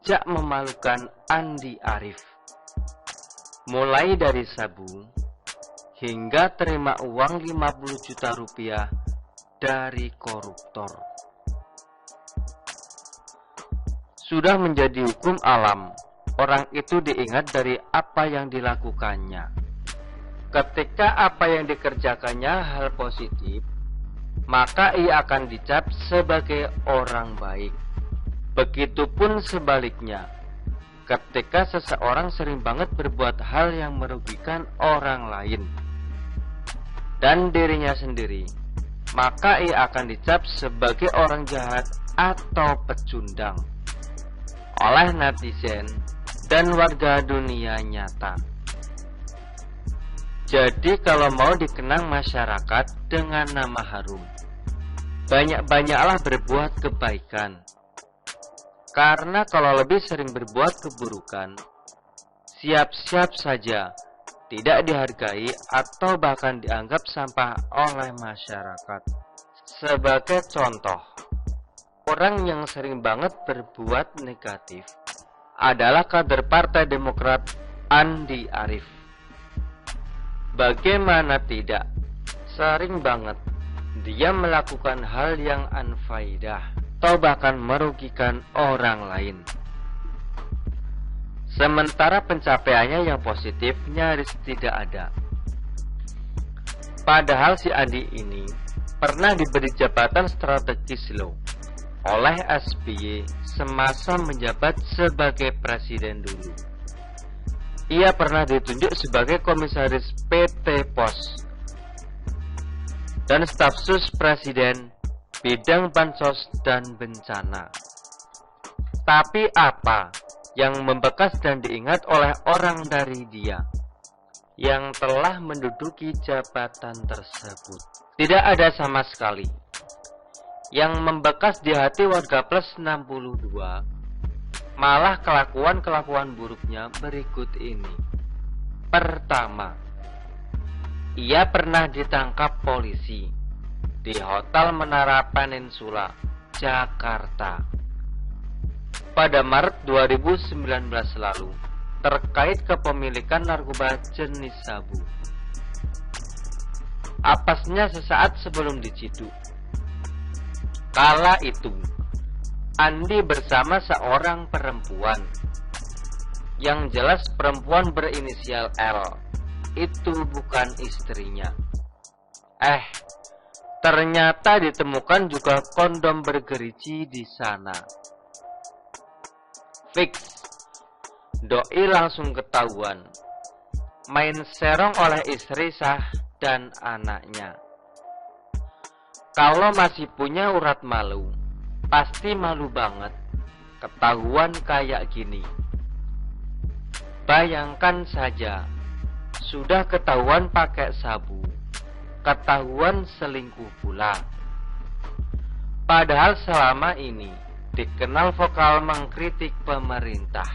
sejak memalukan Andi Arief. Mulai dari sabu hingga terima uang 50 juta rupiah dari koruptor. Sudah menjadi hukum alam, orang itu diingat dari apa yang dilakukannya. Ketika apa yang dikerjakannya hal positif, maka ia akan dicap sebagai orang baik. Begitupun sebaliknya, ketika seseorang sering banget berbuat hal yang merugikan orang lain dan dirinya sendiri, maka ia akan dicap sebagai orang jahat atau pecundang oleh netizen dan warga dunia nyata. Jadi kalau mau dikenang masyarakat dengan nama harum, banyak-banyaklah berbuat kebaikan. Karena kalau lebih sering berbuat keburukan, siap-siap saja tidak dihargai atau bahkan dianggap sampah oleh masyarakat. Sebagai contoh, orang yang sering banget berbuat negatif adalah kader Partai Demokrat Andi Arief. Bagaimana tidak, sering banget dia melakukan hal yang anfaidah atau bahkan merugikan orang lain. Sementara pencapaiannya yang positif nyaris tidak ada. Padahal si Andi ini pernah diberi jabatan strategis loh oleh SBY semasa menjabat sebagai presiden dulu. Ia pernah ditunjuk sebagai komisaris PT Pos dan staf sus presiden bidang bansos dan bencana. Tapi apa yang membekas dan diingat oleh orang dari dia yang telah menduduki jabatan tersebut? Tidak ada sama sekali. Yang membekas di hati warga plus 62 malah kelakuan-kelakuan buruknya berikut ini. Pertama, ia pernah ditangkap polisi di Hotel Menara Peninsula, Jakarta pada Maret 2019 lalu terkait kepemilikan narkoba jenis sabu. Apesnya sesaat sebelum diciduk. Kala itu, Andi bersama seorang perempuan, yang jelas perempuan berinisial L, itu bukan istrinya. Ternyata ditemukan juga kondom bergerigi di sana. Fix, doi langsung ketahuan, main serong oleh istri sah dan anaknya. Kalau masih punya urat malu, pasti malu banget ketahuan kayak gini. Bayangkan saja, sudah ketahuan pakai sabu, ketahuan selingkuh pula. Padahal selama ini dikenal vokal mengkritik pemerintah.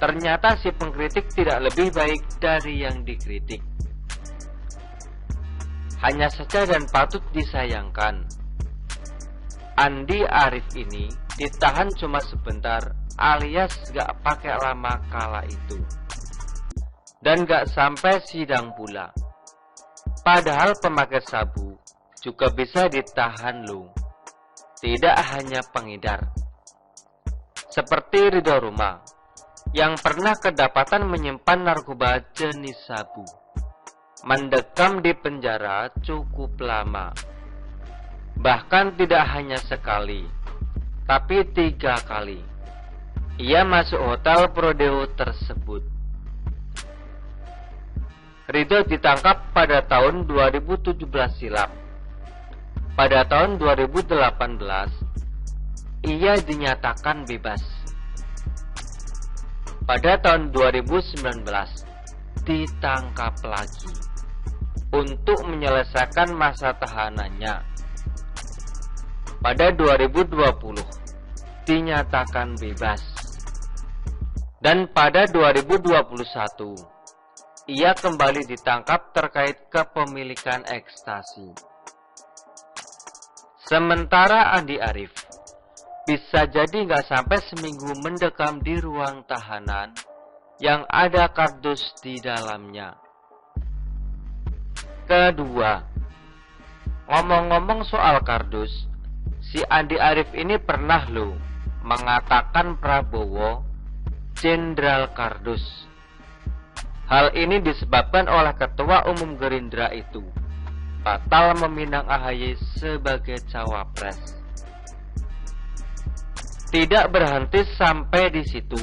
Ternyata si pengkritik tidak lebih baik dari yang dikritik. Hanya saja dan patut disayangkan, Andi Arief ini ditahan cuma sebentar alias gak pakai lama kala itu. Dan gak sampai sidang pula. Padahal pemakai sabu juga bisa ditahan loh. Tidak hanya pengedar. Seperti Ridho Roma yang pernah kedapatan menyimpan narkoba jenis sabu. Mendekam di penjara cukup lama. Bahkan tidak hanya sekali, tapi 3 kali. Ia masuk hotel Prodeo tersebut. Ridho ditangkap pada tahun 2017 silam. Pada tahun 2018, ia dinyatakan bebas. Pada tahun 2019, ditangkap lagi untuk menyelesaikan masa tahanannya. Pada 2020, dinyatakan bebas. Dan pada 2021, ia kembali ditangkap terkait kepemilikan ekstasi. Sementara Andi Arief Bisa jadi nggak sampai seminggu mendekam di ruang tahanan yang ada kardus di dalamnya. Kedua, ngomong-ngomong soal kardus, si Andi Arief ini pernah loh mengatakan Prabowo Jenderal Kardus. Hal ini disebabkan oleh Ketua Umum Gerindra itu batal meminang AHY sebagai cawapres. Tidak berhenti sampai di situ,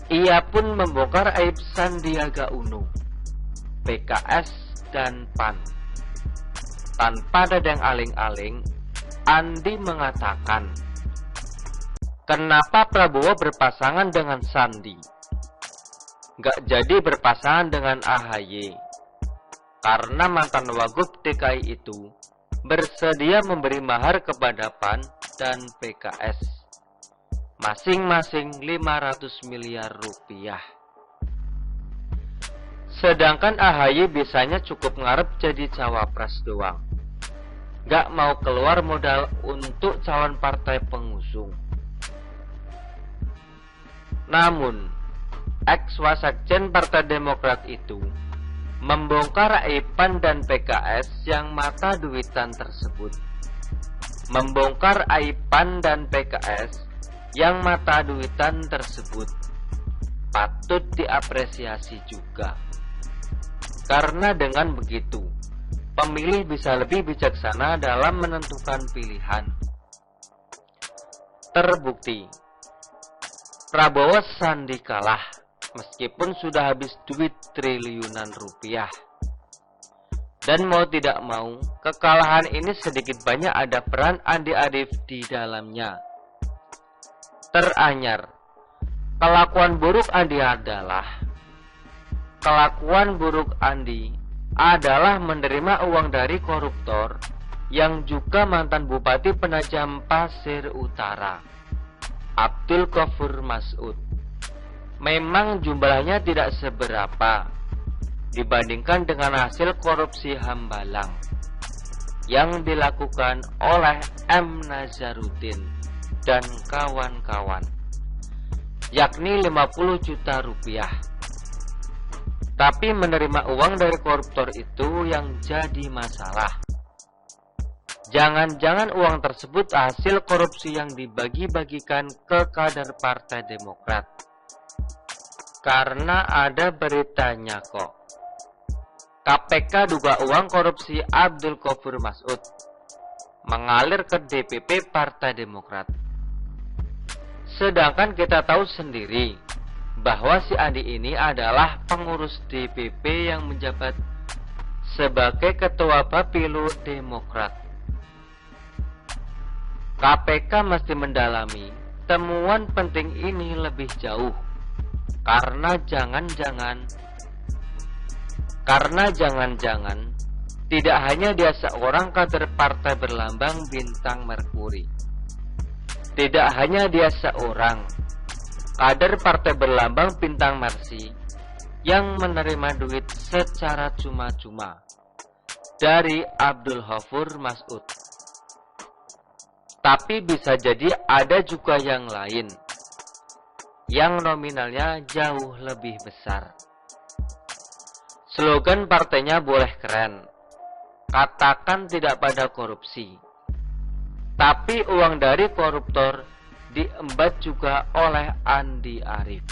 ia pun membongkar aib Sandiaga Uno, PKS dan PAN. Tanpa dadang aling-aling, Andi mengatakan, kenapa Prabowo berpasangan dengan Sandi? Gak jadi berpasangan dengan AHY. Karena mantan Wagub DKI itu bersedia memberi mahar kepada PAN dan PKS. Masing-masing 500 miliar rupiah. Sedangkan AHY biasanya cukup ngarep jadi cawapres doang. Gak mau keluar modal untuk calon partai pengusung. Namun, ex-wasekjen Partai Demokrat itu membongkar aib PAN dan PKS yang mata duitan tersebut. Membongkar aib PAN dan PKS yang mata duitan tersebut patut diapresiasi juga. Karena dengan begitu, pemilih bisa lebih bijaksana dalam menentukan pilihan. Terbukti, Prabowo Sandi kalah meskipun sudah habis duit triliunan rupiah. Dan mau tidak mau, kekalahan ini sedikit banyak ada peran Andi Arief di dalamnya. Teranyar, kelakuan buruk Andi adalah menerima uang dari koruptor yang juga mantan Bupati Penajam Pasir Utara, Abdul Qofur Mas'ud. Memang jumlahnya tidak seberapa dibandingkan dengan hasil korupsi Hambalang yang dilakukan oleh M. Nazarudin dan kawan-kawan, yakni 50 juta rupiah. Tapi menerima uang dari koruptor itu yang jadi masalah. Jangan-jangan uang tersebut hasil korupsi yang dibagi-bagikan ke kader Partai Demokrat. Karena ada beritanya kok. KPK duga uang korupsi Abdul Qofur Mas'ud mengalir ke DPP Partai Demokrat. Sedangkan kita tahu sendiri bahwa si Andi ini adalah pengurus DPP yang menjabat sebagai Ketua Bapilu Demokrat. KPK mesti mendalami temuan penting ini lebih jauh. Karena jangan-jangan tidak hanya dia seorang kader partai berlambang bintang Merkuri. Tidak hanya dia seorang kader partai berlambang bintang Mercy yang menerima duit secara cuma-cuma dari Abdul Qofur Mas'ud. Tapi bisa jadi ada juga yang lain yang nominalnya jauh lebih besar. Slogan partainya boleh keren, katakan tidak pada korupsi. Tapi uang dari koruptor diembat juga oleh Andi Arief.